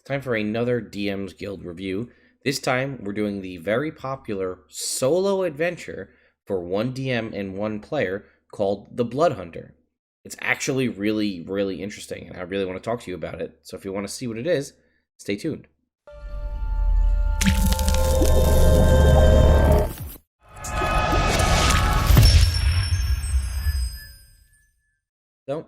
Time for another DM's Guild review. This time, we're doing the very popular solo adventure for one DM and one player called The Blood Hunter. It's actually really, really interesting, and I really want to talk to you about it. So if you want to see what it is, stay tuned. So,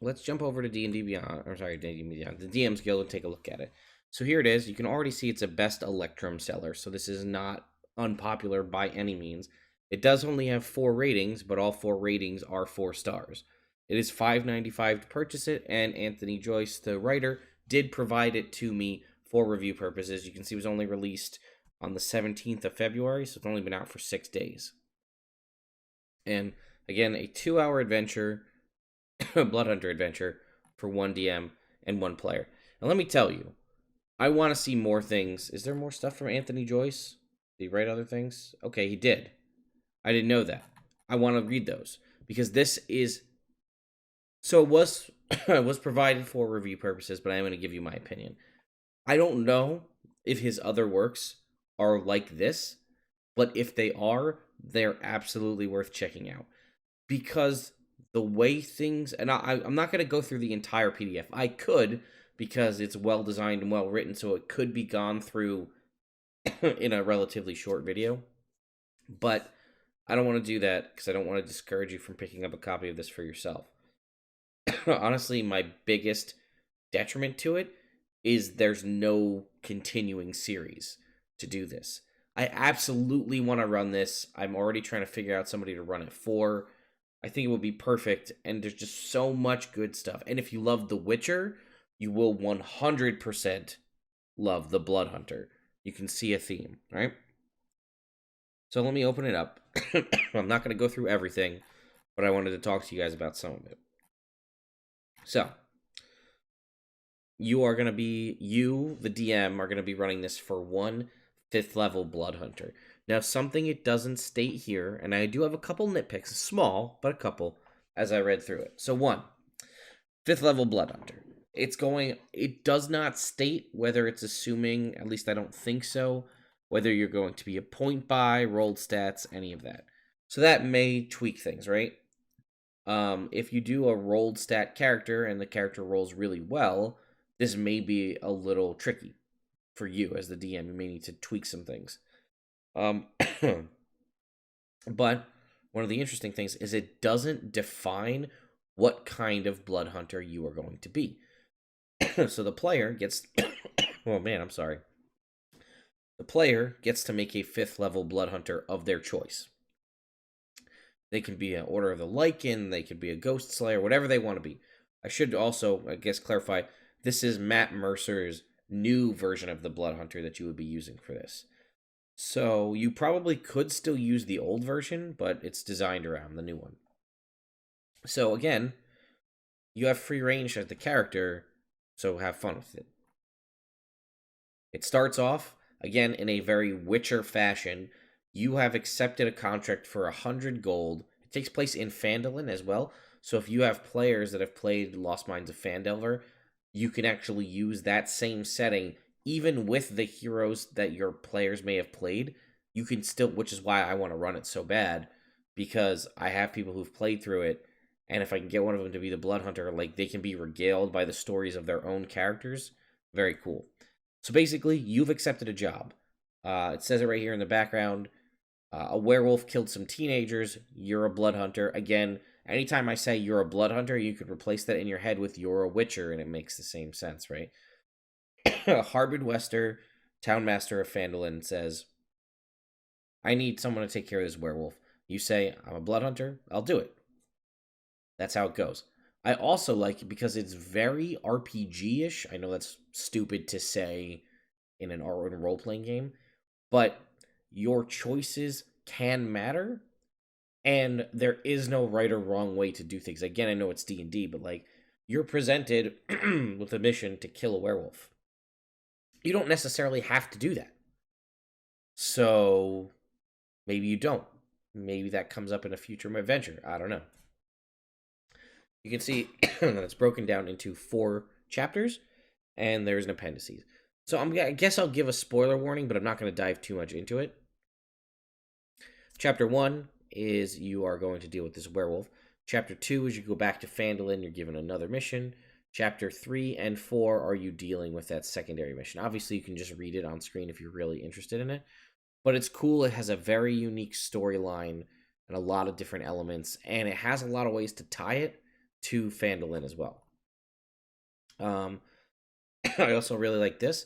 let's jump over to D&D Beyond, or sorry, D&D Beyond, the DM's Guild, and take a look at it. So here it is. You can already see it's a best Electrum seller, so this is not unpopular by any means. It does only have 4 ratings, but all 4 ratings are 4 stars. It is $5.95 to purchase it, and Anthony Joyce, the writer, did provide it to me for review purposes. You can see it was only released on the 17th of February, so it's only been out for 6 days. And again, a 2-hour adventure, Blood Hunter adventure, for one DM and one player. And let me tell you, I want to see more things. Is there more stuff from Anthony Joyce? Did he write other things? Okay, he did. I didn't know that. I want to read those because this is... So it was, it was provided for review purposes, but I'm going to give you my opinion. I don't know if his other works are like this, but if they are, they're absolutely worth checking out. Because the way things... And I'm not going to go through the entire PDF. I could, because it's well designed and well written, so it could be gone through in a relatively short video. But I don't want to do that because I don't want to discourage you from picking up a copy of this for yourself. Honestly, my biggest detriment to it is there's no continuing series to do this. I absolutely want to run this. I'm already trying to figure out somebody to run it for. I think it would be perfect, and there's just so much good stuff. And if you love The Witcher, you will 100% love The Blood Hunter. You can see a theme, right? So let me open it up. I'm not going to go through everything, but I wanted to talk to you guys about some of it. So, you, the DM, are going to be running this for one 5th level Blood Hunter. Now, something it doesn't state here, and I do have a couple nitpicks, small, but a couple, as I read through it. So 1, 5th level Blood Hunter. It does not state whether it's assuming, at least I don't think so, whether you're going to be a point buy, rolled stats, any of that. So that may tweak things, right? If you do a rolled stat character and the character rolls really well, this may be a little tricky for you as the DM. You may need to tweak some things. But one of the interesting things is it doesn't define what kind of blood hunter you are going to be. So the player gets... oh man, I'm sorry. The player gets to make a 5th level blood hunter of their choice. They can be an Order of the Lycan, they could be a Ghost Slayer, whatever they want to be. I should also, I guess, clarify, this is Matt Mercer's new version of the Blood Hunter that you would be using for this. So you probably could still use the old version, but it's designed around the new one. So again, you have free range as the character, so have fun with it. It starts off, again, in a very Witcher fashion. You have accepted a contract for 100 gold. It takes place in Phandalin as well. So if you have players that have played Lost Mines of Phandelver, you can actually use that same setting, even with the heroes that your players may have played. You can still, which is why I want to run it so bad, because I have people who've played through it, and if I can get one of them to be the Blood Hunter, like, they can be regaled by the stories of their own characters. Very cool. So basically, you've accepted a job. It says it right here in the background. A werewolf killed some teenagers. You're a blood hunter. Again, anytime I say you're a blood hunter, you could replace that in your head with you're a witcher, and it makes the same sense, right? Harbin Wester, townmaster of Phandalin, says, I need someone to take care of this werewolf. You say, I'm a blood hunter. I'll do it. That's how it goes. I also like it because it's very RPG-ish. I know that's stupid to say in a role-playing game, but your choices can matter, and there is no right or wrong way to do things. Again, I know it's D&D, but like, you're presented with a mission to kill a werewolf. You don't necessarily have to do that. So maybe you don't. Maybe that comes up in a future adventure. I don't know. You can see that it's broken down into 4 chapters. and there's an appendices. So I guess I'll give a spoiler warning, but I'm not going to dive too much into it. Chapter 1 is you are going to deal with this werewolf. Chapter 2 is you go back to Phandalin, you're given another mission. Chapter 3 and 4 are you dealing with that secondary mission. Obviously, you can just read it on screen if you're really interested in it. But it's cool. It has a very unique storyline and a lot of different elements. And it has a lot of ways to tie it to Phandalin as well. I also really like this.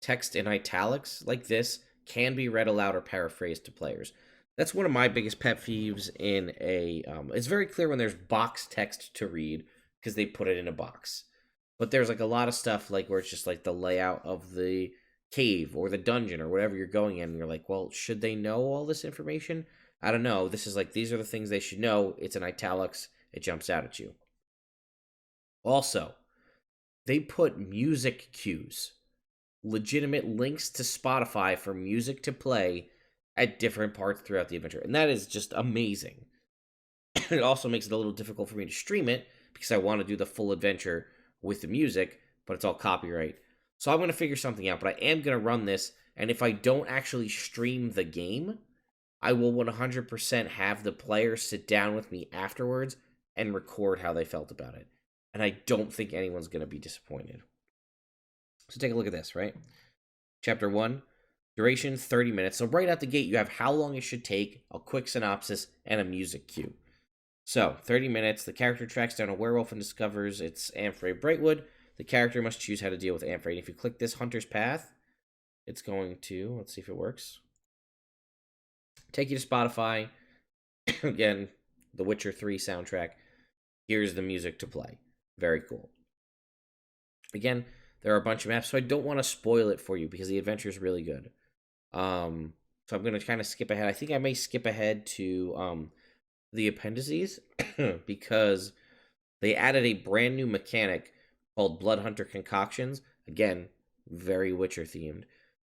Text in italics like this can be read aloud or paraphrased to players. That's one of my biggest pet peeves in a... it's very clear when there's box text to read because they put it in a box. But there's like a lot of stuff like where it's just like the layout of the cave or the dungeon or whatever you're going in. And you're like, well, should they know all this information? I don't know. This is like, these are the things they should know. It's in italics. It jumps out at you. Also, they put music cues, legitimate links to Spotify for music to play at different parts throughout the adventure. And that is just amazing. It also makes it a little difficult for me to stream it because I want to do the full adventure with the music, but it's all copyright. So I'm going to figure something out, but I am going to run this, and if I don't actually stream the game, I will 100% have the players sit down with me afterwards and record how they felt about it. And I don't think anyone's going to be disappointed. So take a look at this, right? Chapter 1, duration 30 minutes. So right out the gate, you have how long it should take, a quick synopsis, and a music cue. So, 30 minutes, the character tracks down a werewolf and discovers it's Amphrey Brightwood. The character must choose how to deal with Amphrey. And if you click this hunter's path, it's going to, let's see if it works, take you to Spotify. Again, the Witcher 3 soundtrack. Here's the music to play. Very cool. Again, there are a bunch of maps, so I don't want to spoil it for you because the adventure is really good. So I'm going to kind of skip ahead. I think I may skip ahead to the appendices because they added a brand new mechanic called Blood Hunter Concoctions. Again, very Witcher themed.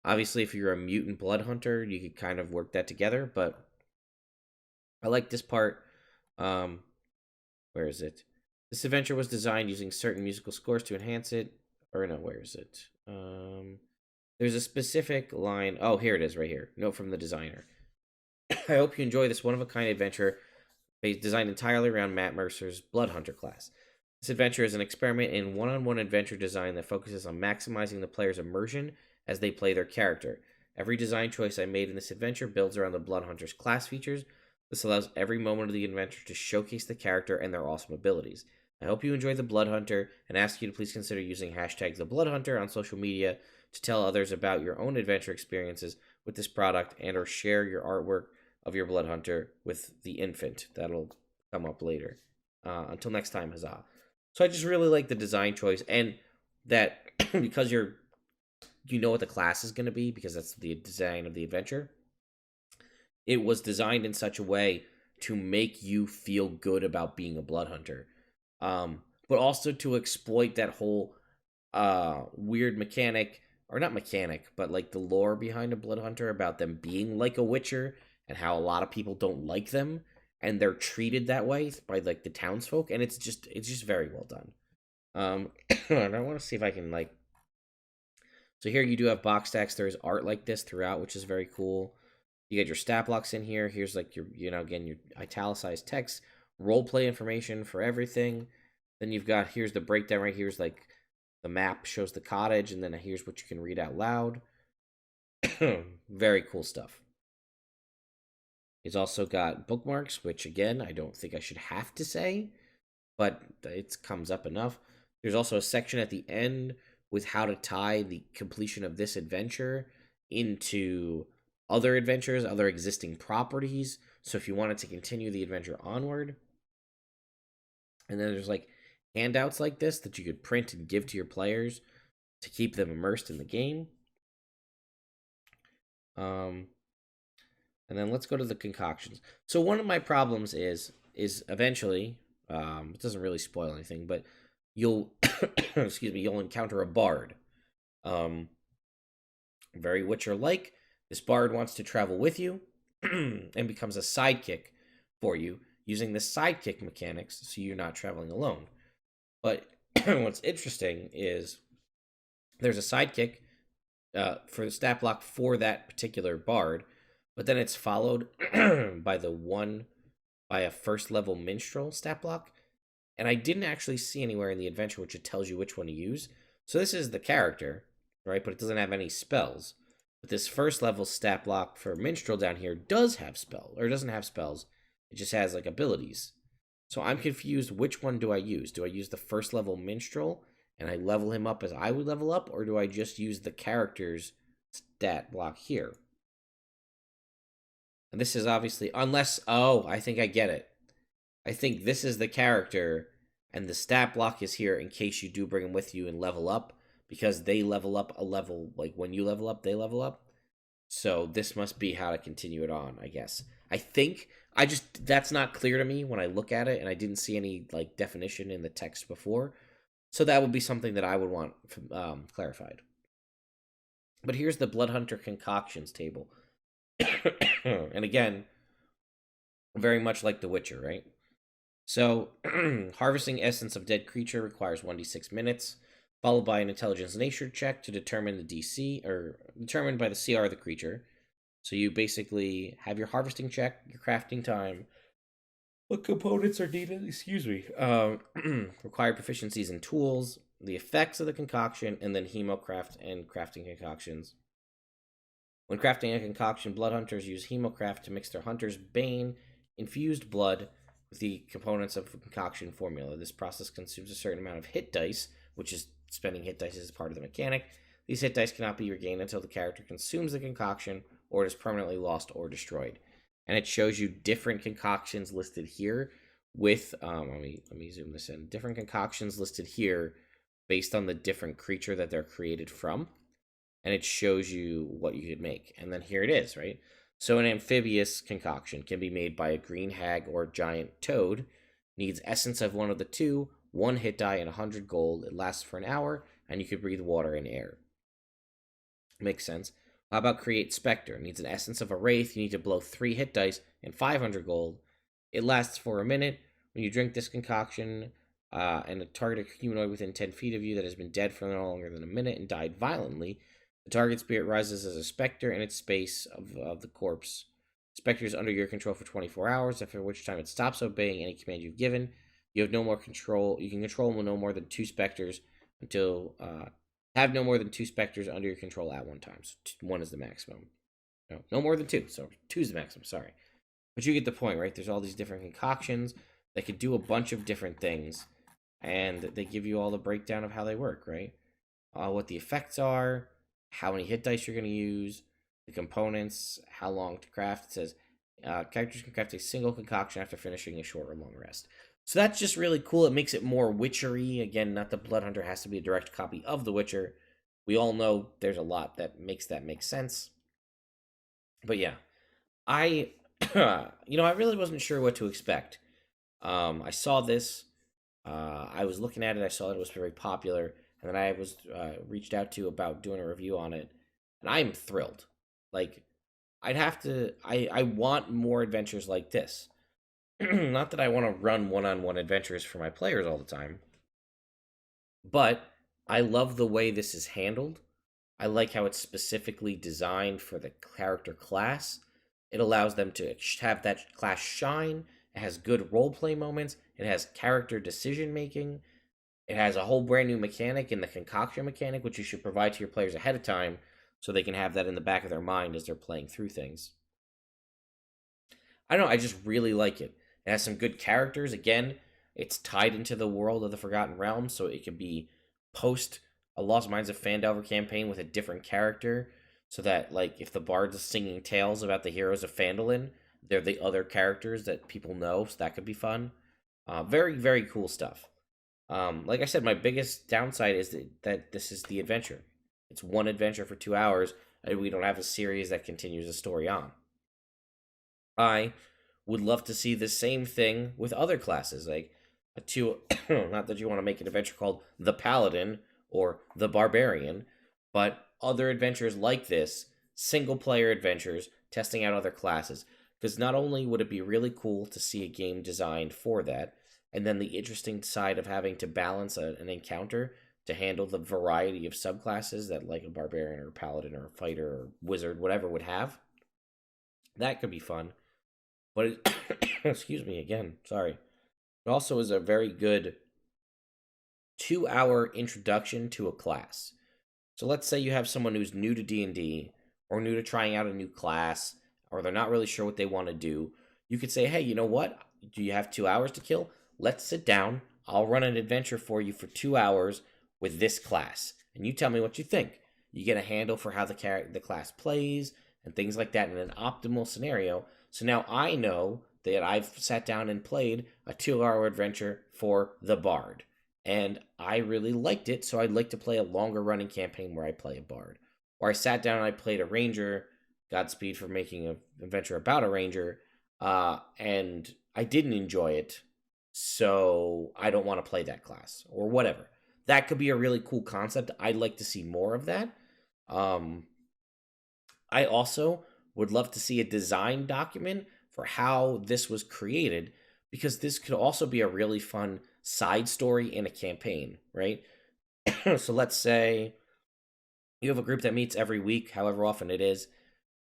Obviously, if you're a mutant blood hunter, you could kind of work that together, but I like this part. Where is it? This adventure was designed using certain musical scores to enhance it. Or no, where is it? There's a specific line. Oh, here it is right here. Note from the designer. I hope you enjoy this one-of-a-kind adventure designed entirely around Matt Mercer's Blood Hunter class. This adventure is an experiment in one-on-one adventure design that focuses on maximizing the player's immersion as they play their character. Every design choice I made in this adventure builds around the Blood Hunter's class features. This allows every moment of the adventure to showcase the character and their awesome abilities. I hope you enjoy the Blood Hunter and ask you to please consider using hashtag the Blood Hunter on social media to tell others about your own adventure experiences with this product and or share your artwork of your Blood Hunter with the infant. That'll come up later. Until next time, huzzah. So I just really like the design choice, and that because you know what the class is going to be, because that's the design of the adventure, it was designed in such a way to make you feel good about being a Blood Hunter. But also to exploit that whole weird mechanic, or not mechanic, but like the lore behind a Blood Hunter about them being like a Witcher and how a lot of people don't like them and they're treated that way by like the townsfolk, and it's just very well done. And I want to see if I can like. So here you do have box text. There's art like this throughout, which is very cool. You get your stat blocks in here. Here's like your, again, your italicized text, role play information for everything. Then you've got, here's the breakdown right here's like the map shows the cottage, and then here's what you can read out loud. Very cool stuff. It's also got bookmarks, which again, I don't think I should have to say, but it comes up enough. There's also a section at the end with how to tie the completion of this adventure into other adventures, other existing properties. So if you wanted to continue the adventure onward. And then there's like handouts like this that you could print and give to your players to keep them immersed in the game. And then let's go to the concoctions. So one of my problems is eventually, it doesn't really spoil anything, but you'll, excuse me, you'll encounter a bard. Very Witcher-like. This bard wants to travel with you and becomes a sidekick for you using the sidekick mechanics so you're not traveling alone. But what's interesting is There's a sidekick for the stat block for that particular bard, but then it's followed by a first level minstrel stat block, and I didn't actually see anywhere in the adventure which it tells you which one to use. So this is the character, right? But it doesn't have any spells. But this first level stat block for minstrel down here does have spell, or doesn't have spells. It just has like abilities. So I'm confused. Which one do I use? Do I use the first level minstrel and I level him up as I would level up, or do I just use the character's stat block here? And this is obviously, unless, oh, I think I get it. I think this is the character, and the stat block is here in case you do bring them with you and level up, because they level up a level, like when you level up, they level up. So this must be how to continue it on, I guess. I think, that's not clear to me when I look at it, and I didn't see any, like, definition in the text before. So that would be something that I would want clarified. But here's the Bloodhunter concoctions table. And again, very much like The Witcher, right? So, harvesting essence of dead creature requires 1d6 minutes, followed by an intelligence nature check to determine the DC, or determined by the CR of the creature. So you basically have your harvesting check, your crafting time, what components are needed, required proficiencies and tools, the effects of the concoction, and then hemocraft and crafting concoctions. When crafting a concoction, blood hunters use hemocraft to mix their hunter's bane infused blood with the components of the concoction formula. This process consumes a certain amount of hit dice, which is spending hit dice as part of the mechanic. These hit dice cannot be regained until the character consumes the concoction or it is permanently lost or destroyed. And it shows you different concoctions listed here with, let me zoom this in, different concoctions listed here based on the different creature that they're created from. And it shows you what you could make. And then here it is, right? So an amphibious concoction can be made by a green hag or giant toad. Needs essence of one of the two, 1 hit die, and 100 gold. It lasts for an hour, and you can breathe water and air. Makes sense. How about create specter? Needs an essence of a wraith. You need to blow 3 hit dice and 500 gold. It lasts for a minute. When you drink this concoction, and a target a humanoid within 10 feet of you that has been dead for no longer than a minute and died violently, the target spirit rises as a specter in its space of the corpse. Specter is under your control for 24 hours, after which time it stops obeying any command you've given. You have no more control. You can control no more than 2 specters until have no more than 2 specters under your control at one time. So 1 is the maximum. No more than 2. So 2 is the maximum. Sorry, but you get the point, right? There's all these different concoctions that could do a bunch of different things, and they give you all the breakdown of how they work, right? What the effects are, how many hit dice you're going to use, the components, how long to craft. It says characters can craft a single concoction after finishing a short or long rest. So that's just really cool. It makes it more Witchery. Again, not the Blood Hunter has to be a direct copy of The Witcher. We all know there's a lot that makes sense. But yeah, I really wasn't sure what to expect. I saw this. I was looking at it. I saw that it was very popular. And then I was reached out to about doing a review on it, and I'm thrilled. Like, I want more adventures like this. Not that I want to run one-on-one adventures for my players all the time, but I love the way this is handled. I like how it's specifically designed for the character class. It allows them to have that class shine. It has good roleplay moments. It has character decision making. It has a whole brand new mechanic in the concoction mechanic, which you should provide to your players ahead of time so they can have that in the back of their mind as they're playing through things. I don't know, I just really like it. It has some good characters. Again, it's tied into the world of the Forgotten Realms, so it could be post a Lost Mines of Phandelver campaign with a different character, so that, like, if the bard's is singing tales about the heroes of Phandalin, they're the other characters that people know, so that could be fun. Very, very cool stuff. Like I said, my biggest downside is that this is the adventure. It's one adventure for 2 hours, and we don't have a series that continues the story on. I would love to see the same thing with other classes, like not that you want to make an adventure called The Paladin or The Barbarian, but other adventures like this, single-player adventures, testing out other classes. Because not only would it be really cool to see a game designed for that, and then the interesting side of having to balance an encounter to handle the variety of subclasses that like a barbarian or a paladin or a fighter or wizard, whatever, would have. That could be fun. But it, excuse me again, sorry. It also is a very good 2-hour introduction to a class. So let's say you have someone who's new to D&D or new to trying out a new class, or they're not really sure what they want to do. You could say, hey, you know what? Do you have 2 hours to kill? Let's sit down. I'll run an adventure for you for 2 hours with this class, and you tell me what you think. You get a handle for how the class plays and things like that in an optimal scenario. So now I know that I've sat down and played a 2-hour adventure for the Bard, and I really liked it, so I'd like to play a longer running campaign where I play a Bard. Or I sat down and I played a Ranger, Godspeed for making an adventure about a Ranger, and I didn't enjoy it, so I don't want to play that class, or whatever. That could be a really cool concept. I'd like to see more of that. I also would love to see a design document for how this was created, because this could also be a really fun side story in a campaign, right? So let's say you have a group that meets every week, however often it is,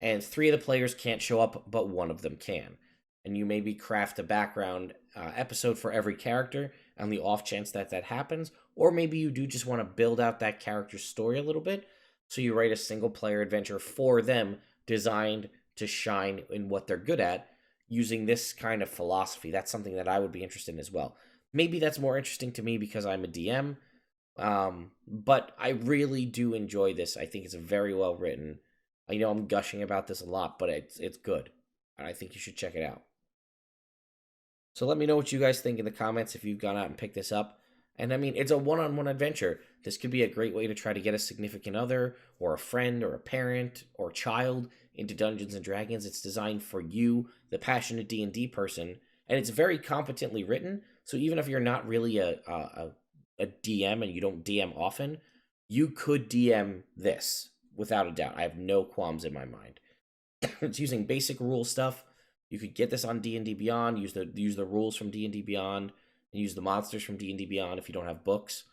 and 3 of the players can't show up, but 1 of them can. And you maybe craft a background episode for every character on the off chance that that happens. Or maybe you do just want to build out that character's story a little bit. So you write a single player adventure for them designed to shine in what they're good at using this kind of philosophy. That's something that I would be interested in as well. Maybe that's more interesting to me because I'm a DM. But I really do enjoy this. I think it's very well written. I know I'm gushing about this a lot, but it's good. And I think you should check it out. So let me know what you guys think in the comments if you've gone out and picked this up. And I mean, it's a one-on-one adventure. This could be a great way to try to get a significant other or a friend or a parent or child into Dungeons & Dragons. It's designed for you, the passionate D&D person, and it's very competently written. So even if you're not really a DM and you don't DM often, you could DM this without a doubt. I have no qualms in my mind. It's using basic rule stuff. You could get this on D&D Beyond, use the rules from D&D Beyond, and use the monsters from D&D Beyond if you don't have books.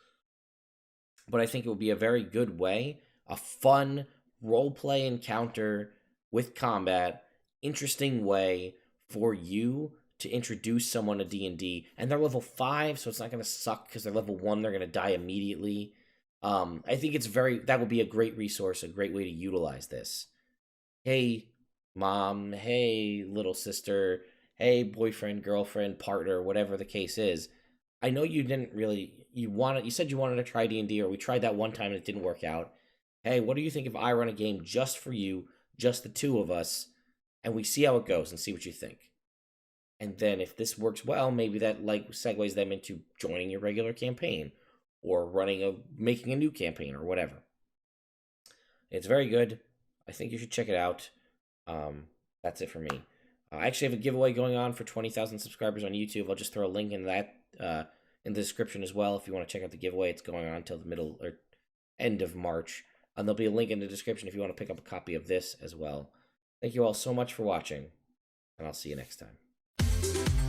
But I think it would be a very good way, a fun role-play encounter with combat, interesting way for you to introduce someone to D&D. And they're level 5, so it's not going to suck because they're level 1, they're going to die immediately. I think that would be a great resource, a great way to utilize this. Hey, mom, hey, little sister, hey, boyfriend, girlfriend, partner, whatever the case is. I know you didn't really, you said you wanted to try D&D, or we tried that one time and it didn't work out. Hey, what do you think if I run a game just for you, just the 2 of us, and we see how it goes and see what you think? And then if this works well, maybe that segues them into joining your regular campaign or making a new campaign or whatever. It's very good. I think you should check it out. That's it for me. I actually have a giveaway going on for 20,000 subscribers on YouTube. I'll just throw a link in that in the description as well if you want to check out the giveaway. It's going on until the middle or end of March. And there'll be a link in the description if you want to pick up a copy of this as well. Thank you all so much for watching, and I'll see you next time.